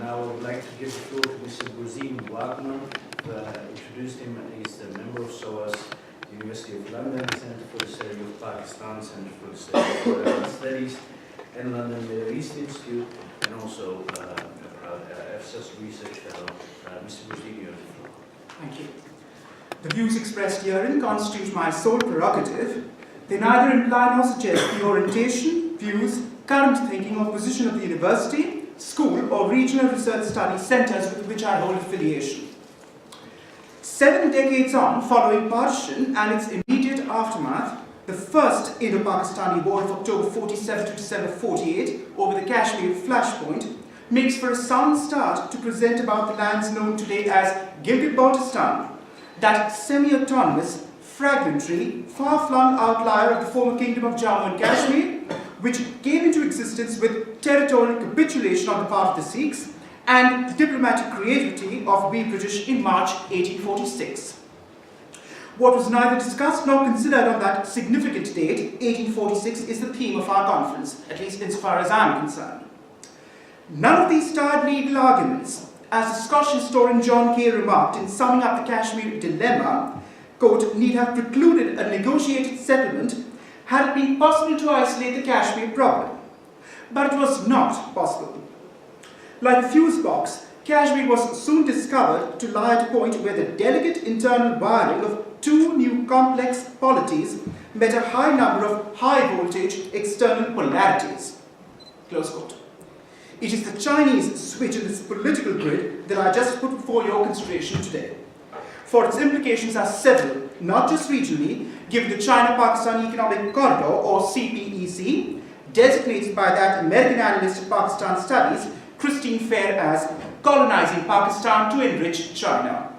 Now I would like to give the floor to Mr. Burzine Waghmar. Introduced him. He's a member of SOAS, University of London, Center for the Study of Pakistan, Center for the Study of Iranian Studies, and London Middle East Institute, and also EFSAS research fellow. Mr. Burzine, you have the floor. Thank you. The views expressed herein constitute my sole prerogative. They neither imply nor suggest the orientation, views, current thinking or position of the university, school or regional research study centres with which I hold affiliation. 7 decades on, following partition and its immediate aftermath, the first Indo-Pakistani War of October 47 to December 48 over the Kashmir flashpoint makes for a sound start to present about the lands known today as Gilgit Baltistan, that semi-autonomous, fragmentary, far-flung outlier of the former kingdom of Jammu and Kashmir, which came into existence with territorial capitulation on the part of the Sikhs and diplomatic creativity of we British in March 1846. What was neither discussed nor considered on that significant date, 1846, is the theme of our conference, at least insofar as I am concerned. None of these tired legal arguments, as the Scottish historian John Kay remarked in summing up the Kashmir dilemma, quote, need have precluded a negotiated settlement had it been possible to isolate the Kashmir problem. But it was not possible. Like a fuse box, Kashmir was soon discovered to lie at a point where the delicate internal wiring of two new complex polities met a high number of high-voltage external polarities. Close quote. It is the Chinese switch in this political grid that I just put before your consideration today. For its implications are several, not just regionally, given the China-Pakistan Economic Corridor, or CPEC, designated by that American analyst of Pakistan Studies, Christine Fair, as Colonizing Pakistan to Enrich China.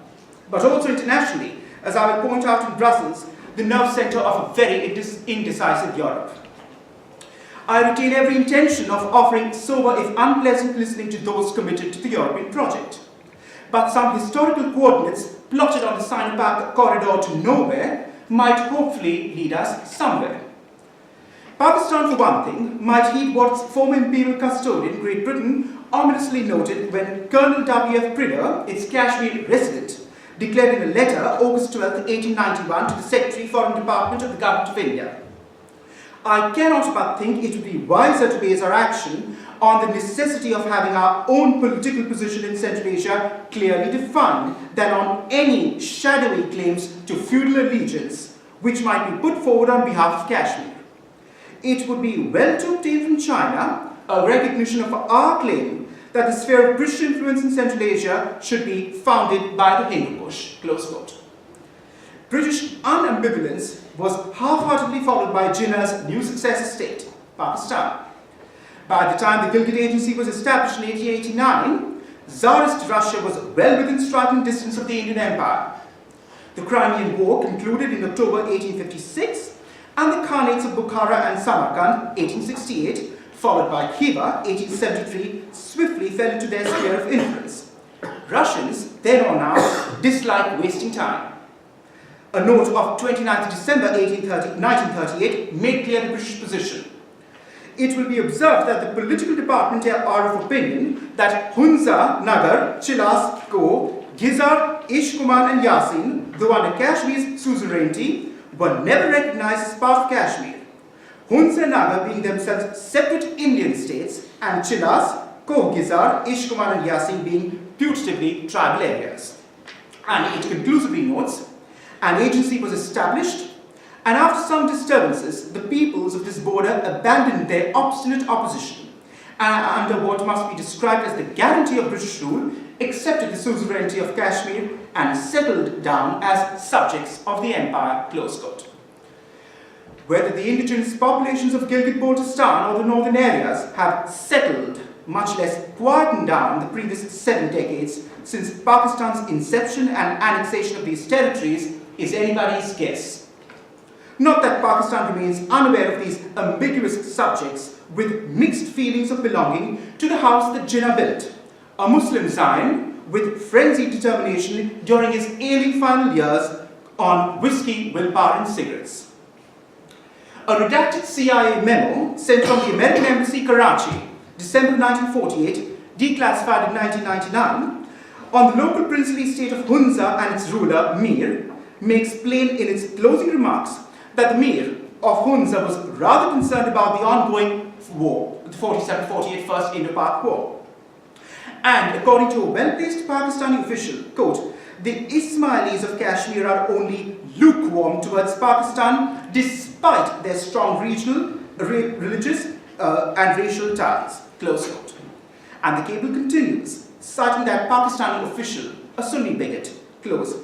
But also internationally, as I will point out in Brussels, the nerve center of a very indecisive Europe. I retain every intention of offering sober if unpleasant listening to those committed to the European project. But some historical coordinates plotted on the Sino-Pak corridor to nowhere might hopefully lead us somewhere. Pakistan, for one thing, might heed what its former imperial custodian, Great Britain, ominously noted when Colonel W.F. Pridder, its Kashmir resident, declared in a letter, August 12, 1891, to the Secretary, Foreign Department of the Government of India. I cannot but think it would be wiser to base our action on the necessity of having our own political position in Central Asia clearly defined than on any shadowy claims to feudal allegiance which might be put forward on behalf of Kashmir. It would be well to obtain from China a recognition of our claim that the sphere of British influence in Central Asia should be founded by the Hindu Kush. Close quote. British unambivalence was half-heartedly followed by Jinnah's new successor state, Pakistan. By the time the Gilgit Agency was established in 1889, Tsarist Russia was well within striking distance of the Indian Empire. The Crimean War concluded in October 1856, and the Khanates of Bukhara and Samarkand, 1868, followed by Khiva, 1873, swiftly fell into their sphere of influence. Russians, then or now, dislike wasting time. A note of 29th December 1938 made clear the British position. It will be observed that the political department are of opinion that Hunza, Nagar, Chilas, Ko, Gizar, Ishkuman and Yasin, though under Kashmir's suzerainty, were never recognized as part of Kashmir. Hunza and Nagar being themselves separate Indian states, and Chilas, Ko, Gizar, Ishkuman and Yasin being putatively tribal areas. And it conclusively notes, an agency was established, and after some disturbances, the peoples of this border abandoned their obstinate opposition, and under what must be described as the guarantee of British rule, accepted the suzerainty of Kashmir and settled down as subjects of the empire. Close quote. Whether the indigenous populations of Gilgit Baltistan or the northern areas have settled, much less quietened down the previous 7 decades since Pakistan's inception and annexation of these territories is anybody's guess. Not that Pakistan remains unaware of these ambiguous subjects with mixed feelings of belonging to the house that Jinnah built, a Muslim Zion with frenzied determination during his ailing final years on whiskey, willpower and cigarettes. A redacted CIA memo sent from the American Embassy, Karachi, December 1948, declassified in 1999, on the local princely state of Hunza and its ruler, Mir, makes plain in its closing remarks that the Mir of Hunza was rather concerned about the ongoing war, the 47-48 First Indo-Pak War. And according to a well-placed Pakistani official, quote, the Ismailis of Kashmir are only lukewarm towards Pakistan despite their strong regional, religious and racial ties, close quote. And the cable continues, citing that Pakistani official, a Sunni bigot, close.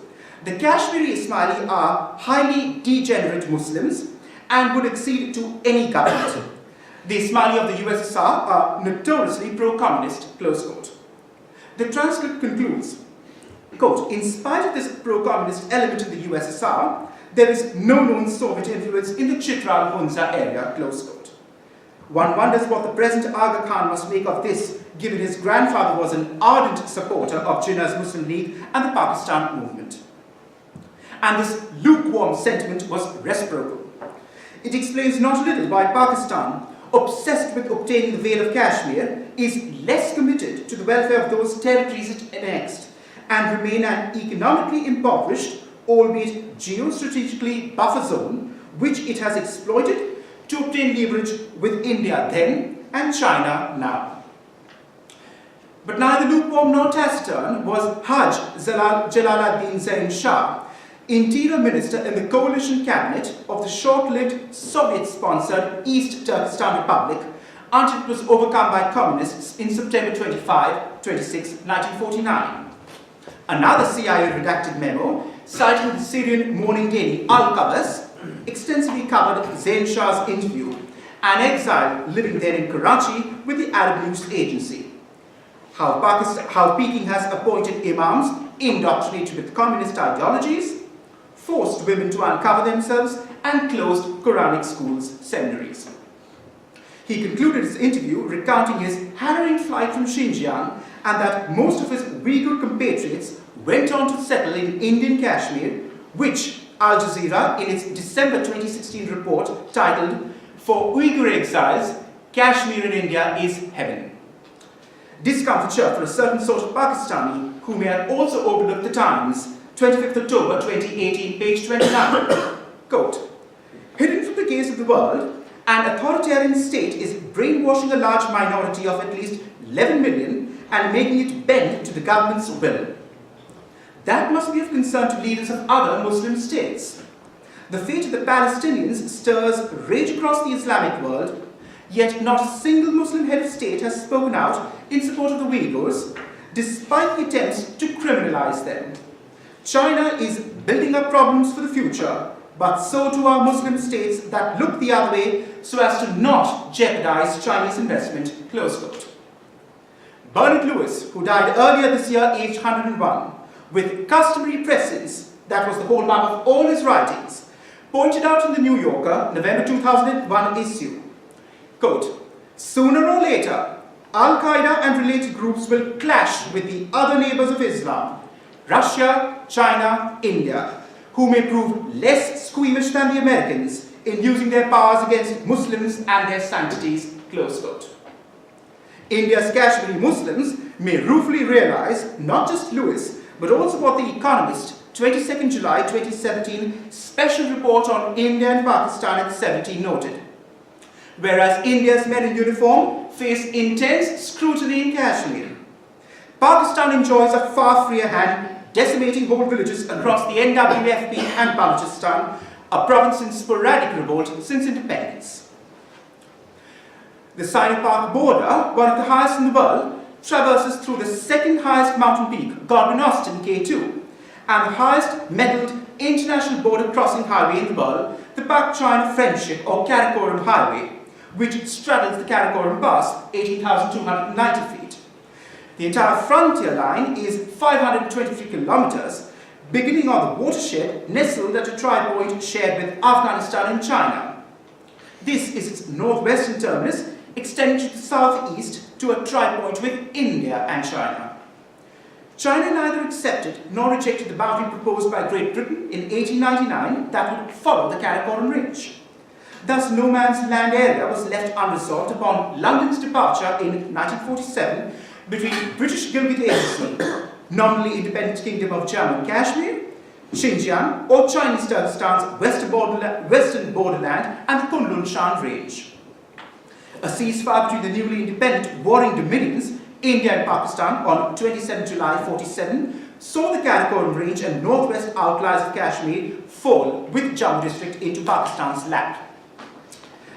The Kashmiri Ismaili are highly degenerate Muslims and would accede to any government. The Ismaili of the USSR are notoriously pro-communist, close quote. The transcript concludes, quote, in spite of this pro-communist element in the USSR, there is no known Soviet influence in the Chitral Hunza area, close quote. One wonders what the present Aga Khan must make of this, given his grandfather was an ardent supporter of Jinnah's Muslim League and the Pakistan movement. And this lukewarm sentiment was reciprocal. It explains not a little why Pakistan, obsessed with obtaining the Vale of Kashmir, is less committed to the welfare of those territories it annexed and remain an economically impoverished, albeit geostrategically buffer zone, which it has exploited to obtain leverage with India then and China now. But neither lukewarm nor taciturn was Haj Jalaluddin Zain Shah, Interior Minister in the coalition cabinet of the short-lived Soviet-sponsored East Turkestan Republic until it was overcome by communists in September 26, 1949. Another CIA-redacted memo, citing the Syrian morning daily Al-Qabas, extensively covered Zain Shah's interview, an exile living there in Karachi with the Arab News Agency. How Peking has appointed imams indoctrinated with communist ideologies, forced women to uncover themselves, and closed Quranic schools, seminaries. He concluded his interview recounting his harrowing flight from Xinjiang and that most of his Uyghur compatriots went on to settle in Indian Kashmir, which Al Jazeera, in its December 2016 report titled, For Uyghur Exiles, Kashmir in India is Heaven. Discomfiture for a certain sort of Pakistani who may have also overlooked the Times, 25th October 2018, page 29, quote, hidden from the gaze of the world, an authoritarian state is brainwashing a large minority of at least 11 million and making it bend to the government's will. That must be of concern to leaders of other Muslim states. The fate of the Palestinians stirs rage across the Islamic world, yet not a single Muslim head of state has spoken out in support of the Uyghurs, despite the attempts to criminalize them. China is building up problems for the future, but so do our Muslim states that look the other way so as to not jeopardize Chinese investment, close quote. Bernard Lewis, who died earlier this year, aged 101, with customary prescience that was the hallmark of all his writings, pointed out in the New Yorker, November 2001 issue, quote, sooner or later, Al-Qaeda and related groups will clash with the other neighbors of Islam, Russia, China, India, who may prove less squeamish than the Americans in using their powers against Muslims and their sanctities, close quote. India's Kashmiri Muslims may ruefully realize not just Lewis, but also what The Economist, 22nd July 2017 special report on India and Pakistan at 17 noted. Whereas India's men in uniform face intense scrutiny in Kashmir, Pakistan enjoys a far freer hand, decimating whole villages across the NWFP and Baltistan, a province in sporadic revolt since independence. The Sino-Pak border, one of the highest in the world, traverses through the second highest mountain peak, Godwin-Austen K2, and the highest metalled international border crossing highway in the world, the Pak-China Friendship or Karakoram Highway, which straddles the Karakoram Pass, 18,290 feet. The entire frontier line is 523 kilometers, beginning on the watershed nestled at a tri-point shared with Afghanistan and China. This is its northwestern terminus, extending to the southeast to a tri-point with India and China. China neither accepted nor rejected the boundary proposed by Great Britain in 1899 that would follow the Karakoram Range. Thus, no man's land area was left unresolved upon London's departure in 1947, between British Gilgit Agency, nominally independent Kingdom of Jammu and Kashmir, Xinjiang, or Chinese Turkestan's western borderland, and the Kunlun Shan Range. A ceasefire between the newly independent warring dominions, India and Pakistan, on 27 July 47, saw the Karakoram Range and northwest outliers of Kashmir fall with Jammu district into Pakistan's lap.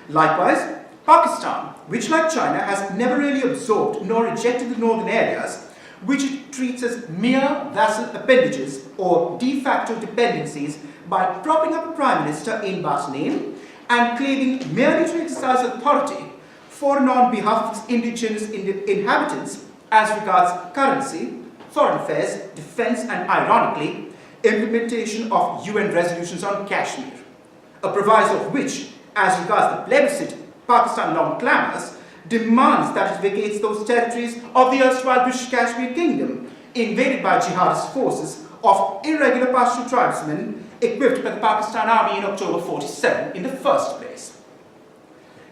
Likewise, Pakistan, which like China has never really absorbed nor rejected the northern areas, which it treats as mere vassal appendages or de facto dependencies by propping up a prime minister in but name and claiming merely to exercise authority for and on behalf of its indigenous inhabitants as regards currency, foreign affairs, defense, and ironically, implementation of UN resolutions on Kashmir, a proviso of which, as regards the plebiscite Pakistan long clamours, demands that it vacates those territories of the erstwhile British Kashmir Kingdom, invaded by jihadist forces of irregular Pashtun tribesmen equipped by the Pakistan Army in October 47 in the first place.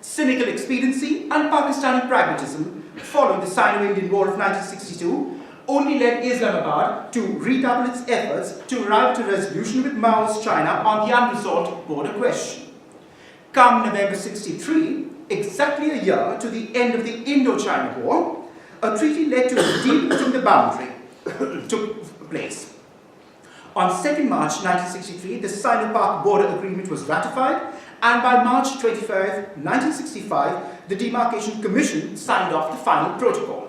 Cynical expediency and Pakistani pragmatism following the Sino-Indian War of 1962 only led Islamabad to redouble its efforts to arrive at a resolution with Mao's China on the unresolved border question. Come November 63, exactly a year to the end of the Indo-China War, a treaty led to a deal between the boundary took place. On 2nd March 1963, the Sino-Pak border agreement was ratified, and by March 25, 1965, the Demarcation Commission signed off the final protocol.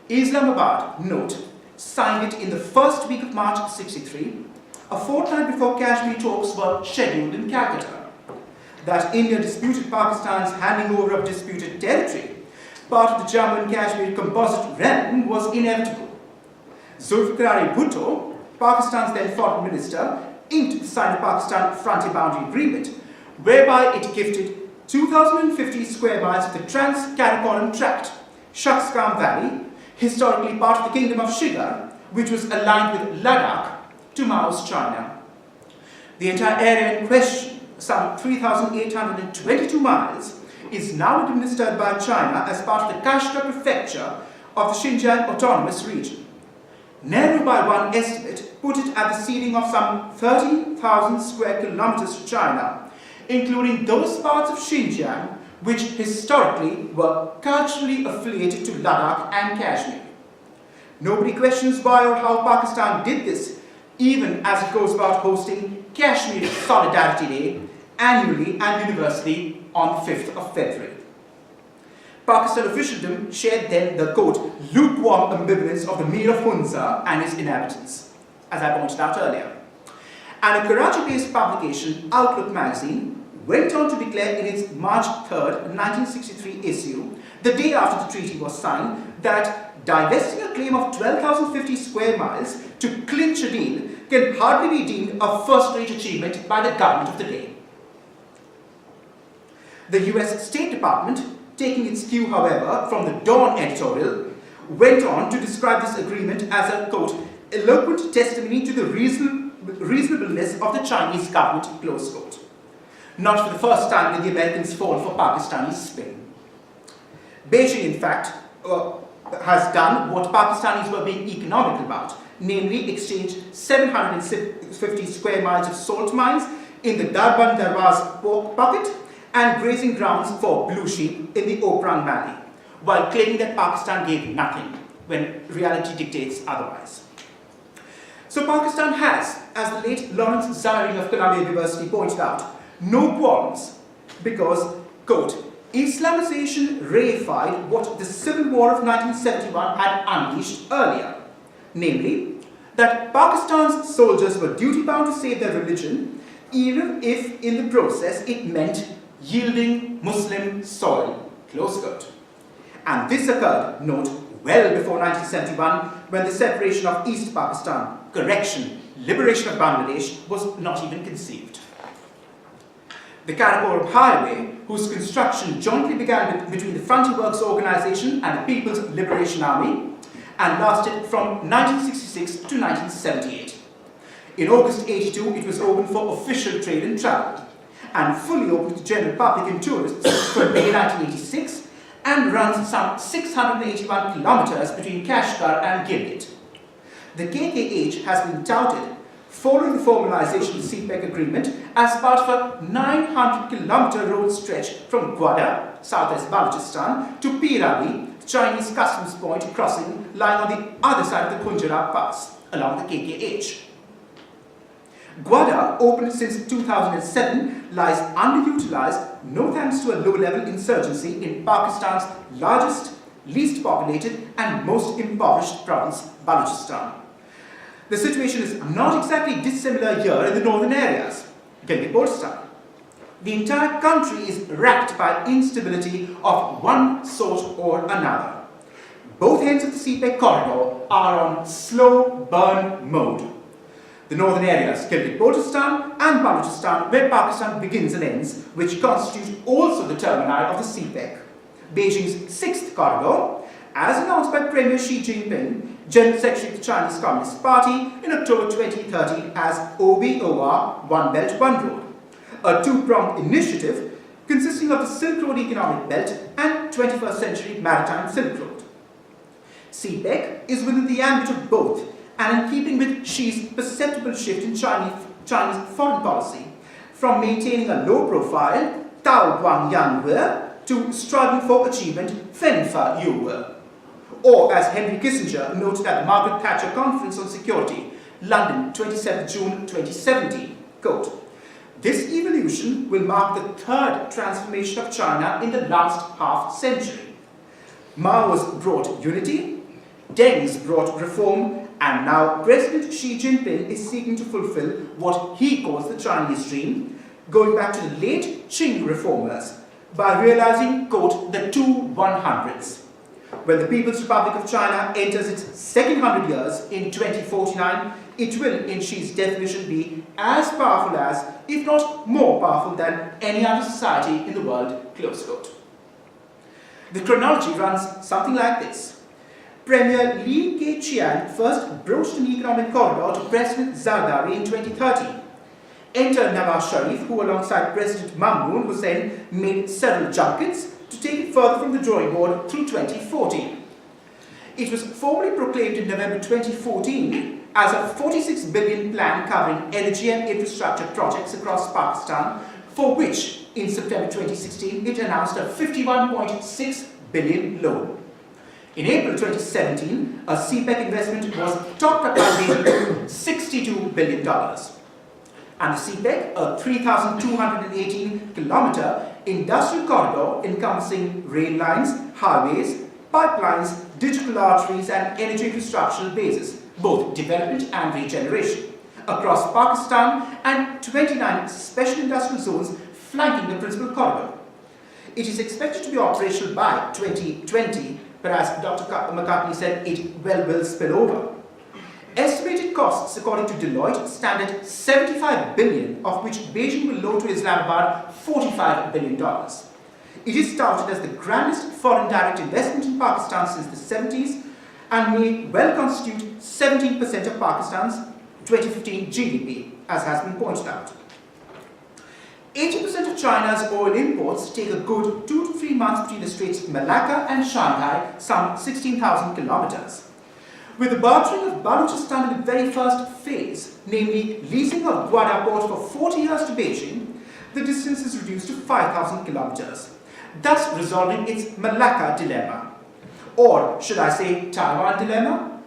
Islamabad, note, signed it in the first week of March 63, a fortnight before Kashmir talks were scheduled in Calcutta. That India disputed Pakistan's handing over of disputed territory, part of the Jammu and Kashmir composite realm, was inevitable. Zulfikar Ali Bhutto, Pakistan's then foreign minister, inked the Sino-Pakistan frontier boundary agreement, whereby it gifted 2,050 square miles of the Trans-Karakoram Tract, Shaksgam Valley, historically part of the Kingdom of Shigar, which was aligned with Ladakh, to Mao's China. The entire area in question, some 3,822 miles, is now administered by China as part of the Kashgar prefecture of the Xinjiang Autonomous Region. Nehru, by one estimate, put it at the ceiling of some 30,000 square kilometers to China, including those parts of Xinjiang which historically were culturally affiliated to Ladakh and Kashmir. Nobody questions why or how Pakistan did this, even as it goes about hosting Kashmir Solidarity Day annually and universally on the 5th of February. Pakistan officialdom shared then the, quote, lukewarm ambivalence of the Mir of Hunza and his inhabitants, as I pointed out earlier. And a Karachi-based publication, Outlook magazine, went on to declare in its March 3rd, 1963 issue, the day after the treaty was signed, that divesting a claim of 12,050 square miles to clinch a deal can hardly be deemed a first-rate achievement by the government of the day. The US State Department, taking its cue, however, from the Dawn editorial, went on to describe this agreement as a, quote, eloquent testimony to the reasonableness of the Chinese government, close quote. Not for the first time did the Americans fall for Pakistani spin. Beijing, in fact, has done what Pakistanis were being economical about, namely exchange 750 square miles of salt mines in the Darban Darwaz pork pocket and grazing grounds for blue sheep in the Oprang Valley, while claiming that Pakistan gave nothing when reality dictates otherwise. So Pakistan has, as the late Lawrence Ziring of Columbia University pointed out, no qualms because, quote, Islamization reified what the Civil War of 1971 had unleashed earlier, namely, that Pakistan's soldiers were duty-bound to save their religion, even if in the process it meant yielding Muslim soil, close quote. And this occurred, note, well before 1971, when the separation of East Pakistan, correction, liberation of Bangladesh, was not even conceived. The Karakoram Highway, whose construction jointly began between the Frontier Works Organization and the People's Liberation Army, and lasted from 1966 to 1978. In August 82, it was opened for official trade and travel, and fully open to the general public and tourists from May 1986, and runs some 681 kilometers between Kashmir and Gilgit. The KKH has been touted following the formalization of the CPEC agreement as part of a 900-kilometer road stretch from Gwadar, southwest Baltistan, to Pirali, the Chinese customs point crossing lying on the other side of the Punjab Pass along the KKH. Gwadar, opened since 2007, lies underutilized, no thanks to a low-level insurgency in Pakistan's largest, least populated and most impoverished province, Balochistan. The situation is not exactly dissimilar here in the northern areas, Gilgit Baltistan. The entire country is racked by instability of one sort or another. Both ends of the CPEC corridor are on slow burn mode. The northern areas, Gilgit Baltistan and Balochistan, where Pakistan begins and ends, which constitute also the termini of the CPEC. Beijing's sixth corridor, as announced by Premier Xi Jinping, General Secretary of the Chinese Communist Party, in October 2013 as OBOR, One Belt, One Road, a two-pronged initiative consisting of the Silk Road Economic Belt and 21st Century Maritime Silk Road. CPEC is within the ambit of both, and in keeping with Xi's perceptible shift in Chinese foreign policy, from maintaining a low profile, Tao Guang Yang Wei, to striving for achievement, Fen Fa Yu Wei. Or, as Henry Kissinger noted at the Margaret Thatcher Conference on Security, London, 27 June 2017, quote, "This evolution will mark the third transformation of China in the last half-century. Mao's brought unity, Deng's brought reform, and now President Xi Jinping is seeking to fulfill what he calls the Chinese dream, going back to the late Qing reformers, by realizing, quote, the two 100s. When the People's Republic of China enters its second 100 years in 2049, it will, in Xi's definition, be as powerful as, if not more powerful than, any other society in the world, close quote." The chronology runs something like this. Premier Li Keqiang first broached an economic corridor to President Zardari in 2013. Enter Nawaz Sharif, who alongside President Mahmoud Hussain made several junkets to take it further from the drawing board through 2014. It was formally proclaimed in November 2014 as a 46 billion plan covering energy and infrastructure projects across Pakistan, for which, in September 2016, it announced a 51.6 billion loan. In April 2017, a CPEC investment was topped up by Beijing $62 billion. And the CPEC, a 3,218-kilometer industrial corridor encompassing rail lines, highways, pipelines, digital arteries, and energy infrastructural bases, both development and regeneration, across Pakistan, and 29 special industrial zones flanking the principal corridor. It is expected to be operational by 2020, but as Dr. McCartney said, it will spill over. Estimated costs, according to Deloitte, stand at $75 billion, of which Beijing will loan to Islamabad $45 billion. It is touted as the grandest foreign direct investment in Pakistan since the 70s and may well constitute 17% of Pakistan's 2015 GDP, as has been pointed out. 80% of China's oil imports take a good 2 to 3 months between the Straits of Malacca and Shanghai, some 16,000 kilometers. With the bartering of Balochistan in the very first phase, namely leasing of Gwadar port for 40 years to Beijing, the distance is reduced to 5,000 kilometers, thus resolving its Malacca dilemma. Or, should I say, Taiwan dilemma?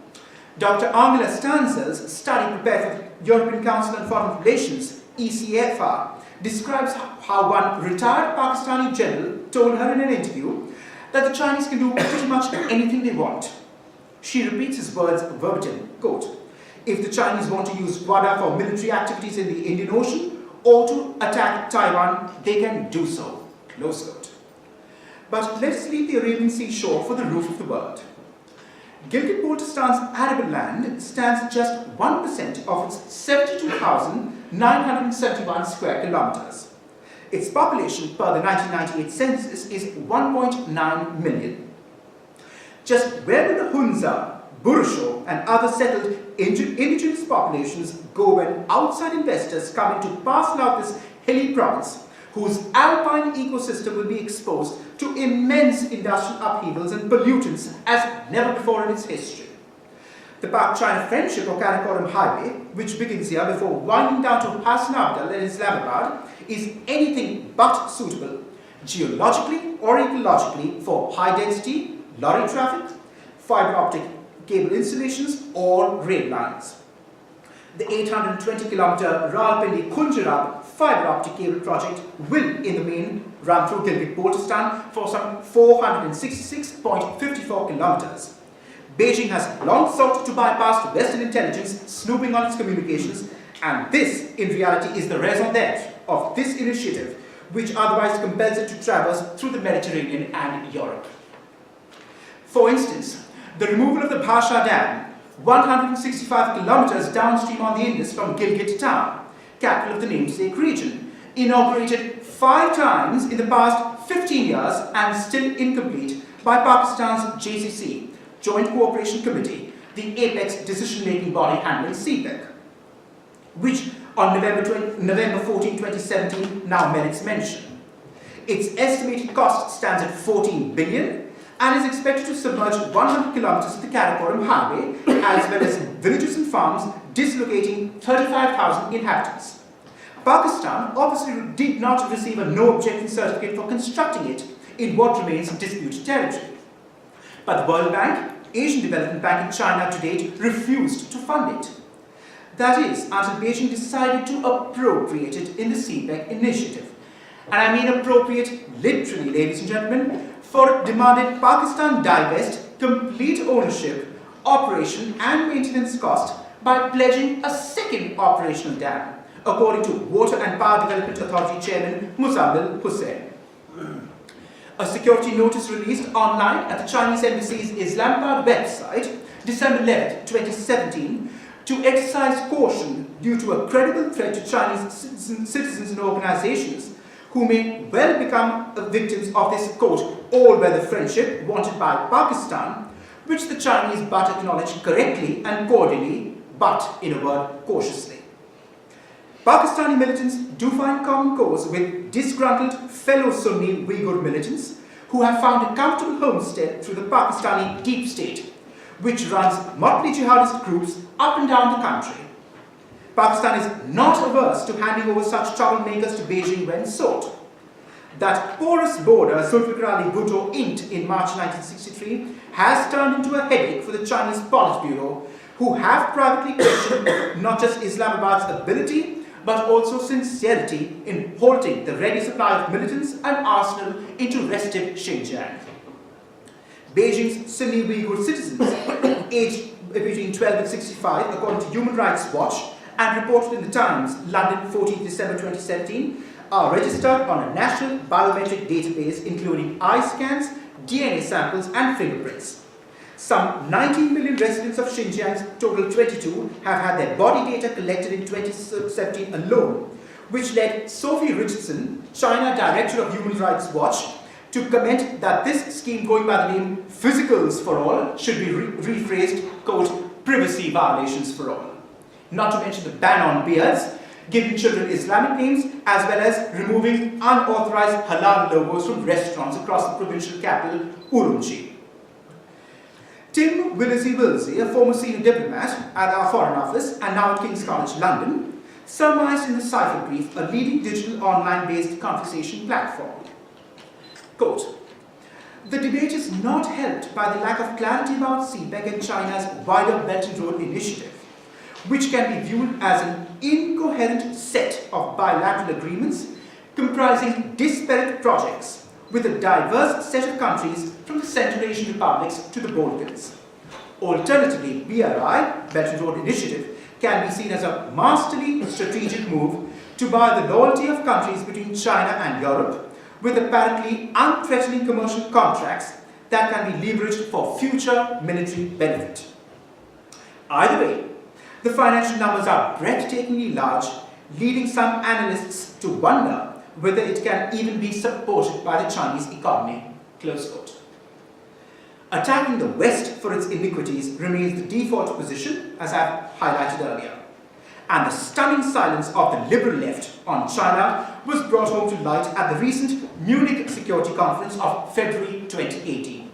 Dr. Angela Stanzel's study prepared for the European Council on Foreign Relations, ECFR, describes how one retired Pakistani general told her in an interview that the Chinese can do pretty much anything they want. She repeats his words verbatim, quote, "If the Chinese want to use Gwadar for military activities in the Indian Ocean or to attack Taiwan, they can do so," close quote. But let us leave the Arabian Sea shore for the roof of the world. Gilgit Baltistan's arable land stands at just 1% of its 72,971 square kilometers. Its population per the 1998 census is 1.9 million. Just where will the Hunza, Burusho, and other settled indigenous populations go when outside investors come in to parcel out this hilly province whose alpine ecosystem will be exposed to immense industrial upheavals and pollutants as never before in its history. The Pak-China Friendship or Karakoram Highway, which begins here before winding down to Hassan Abdal and Islamabad, is anything but suitable, geologically or ecologically, for high-density lorry traffic, fiber optic cable installations or rail lines. The 820-kilometer Rawalpindi-Khunjarab fiber optic cable project will, in the main, run through Gilgit Baltistan for some 466.54 kilometers. Beijing has long sought to bypass the Western intelligence snooping on its communications, and this, in reality, is the raison d'etre of this initiative, which otherwise compels it to traverse through the Mediterranean and Europe. For instance, the removal of the Bhasha Dam, 165 kilometers downstream on the Indus from Gilgit town, capital of the namesake region, inaugurated 5 times in the past 15 years and still incomplete by Pakistan's JCC, Joint Cooperation Committee, the apex decision-making body handling CPEC, which on November 14, 2017 now merits mention. Its estimated cost stands at 14 billion and is expected to submerge 100 kilometers of the Karakoram Highway, as well as villages and farms, dislocating 35,000 inhabitants. Pakistan obviously did not receive a no-objection certificate for constructing it in what remains disputed territory. But the World Bank, Asian Development Bank and China to date refused to fund it. That is, until Beijing decided to appropriate it in the CPEC initiative. And I mean appropriate literally, ladies and gentlemen, for it demanded Pakistan divest complete ownership, operation and maintenance cost by pledging a second operational dam, according to Water and Power Development Authority Chairman Muzammil Hussain. A security notice released online at the Chinese Embassy's Islamabad website, December 11, 2017, to exercise caution due to a credible threat to Chinese citizens and organizations who may well become victims of this, quote, all-weather friendship wanted by Pakistan, which the Chinese but acknowledge correctly and cordially, but, in a word, cautiously. Pakistani militants do find common cause with disgruntled fellow Sunni Uyghur militants who have found a comfortable homestead through the Pakistani deep state, which runs motley jihadist groups up and down the country. Pakistan is not averse to handing over such troublemakers to Beijing when sought. That porous border Zulfikar Ali Bhutto inked in March 1963 has turned into a headache for the Chinese Politburo, who have privately questioned not just Islamabad's ability, but also sincerity in halting the ready supply of militants and arsenal into restive Xinjiang. Beijing's Sunni Uyghur citizens, aged between 12 and 65, according to Human Rights Watch, and reported in the Times, London, 14 December 2017, are registered on a national biometric database including eye scans, DNA samples, and fingerprints. Some 19 million residents of Xinjiang's total 22 have had their body data collected in 2017 alone, which led Sophie Richardson, China Director of Human Rights Watch, to comment that this scheme going by the name Physicals for All should be rephrased, quote, privacy violations for all. Not to mention the ban on beards, giving children Islamic names, as well as removing unauthorized halal logos from restaurants across the provincial capital, Urumqi. Tim Willesey-Wilsey, a former senior diplomat at our Foreign Office and now at King's College London, summarized in the Cipher Brief, a leading digital online-based conversation platform. Quote, the debate is not helped by the lack of clarity about CPEC and China's wider Belt and Road Initiative, which can be viewed as an incoherent set of bilateral agreements comprising disparate projects with a diverse set of countries from the Central Asian republics to the Balkans. Alternatively, BRI, Belt and Road Initiative, can be seen as a masterly strategic move to buy the loyalty of countries between China and Europe with apparently unthreatening commercial contracts that can be leveraged for future military benefit. Either way, the financial numbers are breathtakingly large, leading some analysts to wonder whether it can even be supported by the Chinese economy. Close quote. Attacking the West for its iniquities remains the default position, as I've highlighted earlier. and the stunning silence of the liberal left on China was brought home to light at the recent Munich Security Conference of February 2018.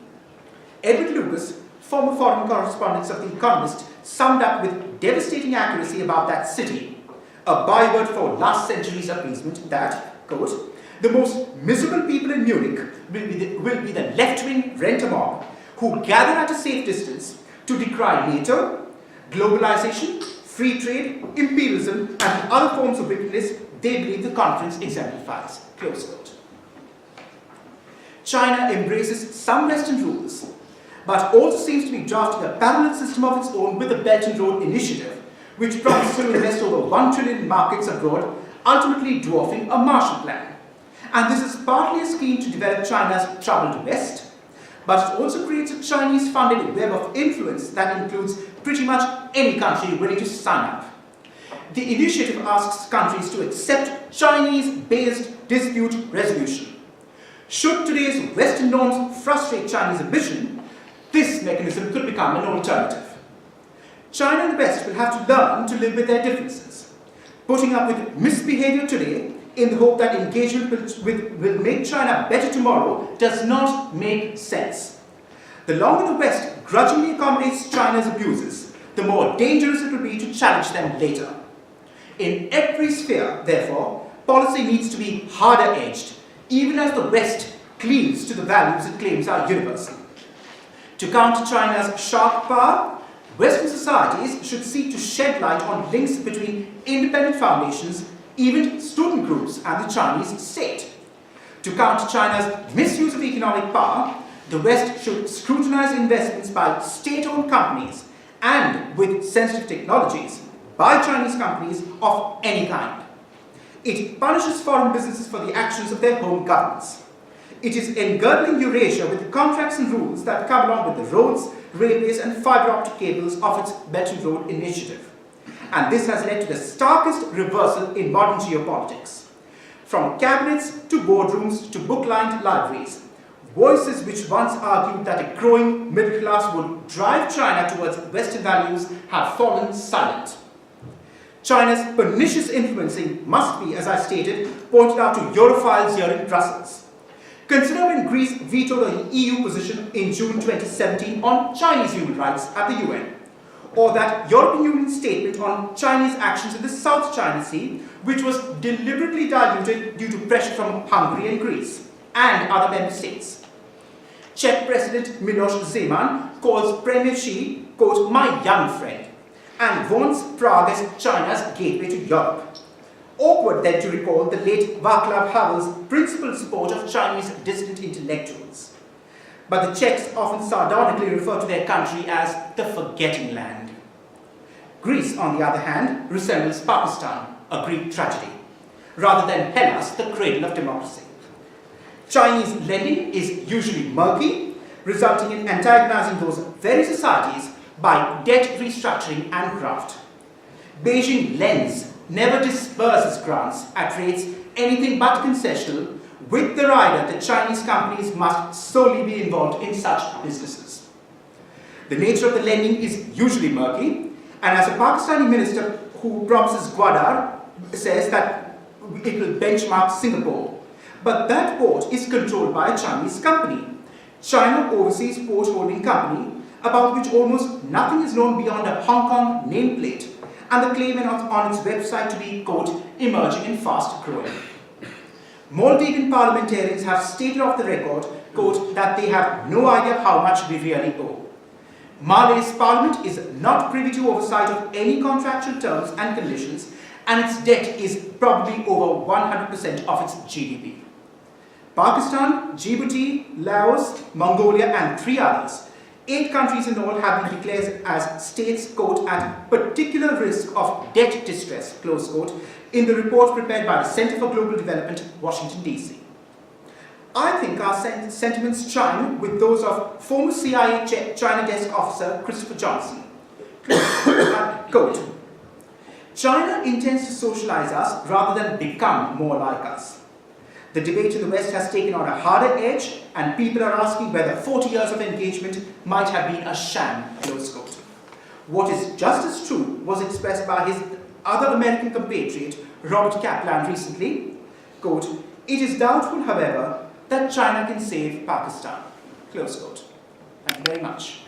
Edward Lucas, former foreign correspondent of The Economist, summed up with devastating accuracy about that city, a byword for last century's appeasement, that, quote, the most miserable people in Munich will be the left-wing renter mob who gather at a safe distance to decry NATO, globalization, free trade, imperialism, and other forms of wickedness they believe the conference exemplifies. Close quote. China embraces some Western rules, but also seems to be drafting a parallel system of its own with the Belt and Road Initiative, which promises to invest over 1 trillion in markets abroad, ultimately dwarfing a Marshall Plan. And this is partly a scheme to develop China's troubled West, but it also creates a Chinese-funded web of influence that includes pretty much any country willing to sign up. The initiative asks countries to accept Chinese-based dispute resolution. Should today's Western norms frustrate Chinese ambition, this mechanism could become an alternative. China and the West will have to learn to live with their differences, putting up with misbehavior today in the hope that engagement will make China better tomorrow does not make sense. The longer the West grudgingly accommodates China's abuses, the more dangerous it will be to challenge them later. In every sphere, therefore, policy needs to be harder-edged, even as the West cleaves to the values it claims are universal. To counter China's sharp power, Western societies should seek to shed light on links between independent foundations, even student groups, and the Chinese state. To counter China's misuse of economic power, the West should scrutinize investments by state-owned companies and with sensitive technologies by Chinese companies of any kind. It punishes foreign businesses for the actions of their home governments. It is engirdling Eurasia with the contracts and rules that come along with the roads, railways, and fiber optic cables of its Belt and Road Initiative. And this has led to the starkest reversal in modern geopolitics. From cabinets to boardrooms to book-lined libraries, voices which once argued that a growing middle class would drive China towards Western values have fallen silent. China's pernicious influencing must be, as I stated, pointed out to Europhiles here in Brussels. Consider when Greece vetoed an EU position in June 2017 on Chinese human rights at the UN, or that European Union statement on Chinese actions in the South China Sea, which was deliberately diluted due to pressure from Hungary and Greece and other member states. Czech President Miloš Zeman calls Premier Xi, quote, my young friend, and warns Prague as China's gateway to Europe. Awkward then to recall the late Václav Havel's principled support of Chinese dissident intellectuals. But the Czechs often sardonically refer to their country as the forgetting land. Greece, on the other hand, resembles Pakistan, a Greek tragedy, rather than Hellas, the cradle of democracy. Chinese lending is usually murky, resulting in antagonizing those very societies by debt restructuring and graft. Beijing lends, never disburses grants at rates anything but concessional, with the rider that Chinese companies must solely be involved in such businesses. The nature of the lending is usually murky, and as a Pakistani minister who promises Gwadar says that it will benchmark Singapore, but that port is controlled by a Chinese company, China Overseas Port Holding Company, about which almost nothing is known beyond a Hong Kong nameplate and the claim on its website to be, quote, emerging and fast growing. Maldivian parliamentarians have stated off the record, quote, that they have no idea how much we really owe. Malay's parliament is not privy to oversight of any contractual terms and conditions, and its debt is probably over 100% of its GDP. Pakistan, Djibouti, Laos, Mongolia, and 3 others, 8 countries in all, have been declared as states, quote, at particular risk of debt distress, close quote, in the report prepared by the Center for Global Development, Washington, D.C. I think our sentiments chime with those of former CIA China desk officer Christopher Johnson. Quote, China intends to socialize us rather than become more like us. The debate in the West has taken on a harder edge, and people are asking whether 40 years of engagement might have been a sham, close quote. What is just as true was expressed by his other American compatriot Robert Kaplan recently, quote, "It is doubtful, however, that China can save Pakistan." Close quote. Thank you very much.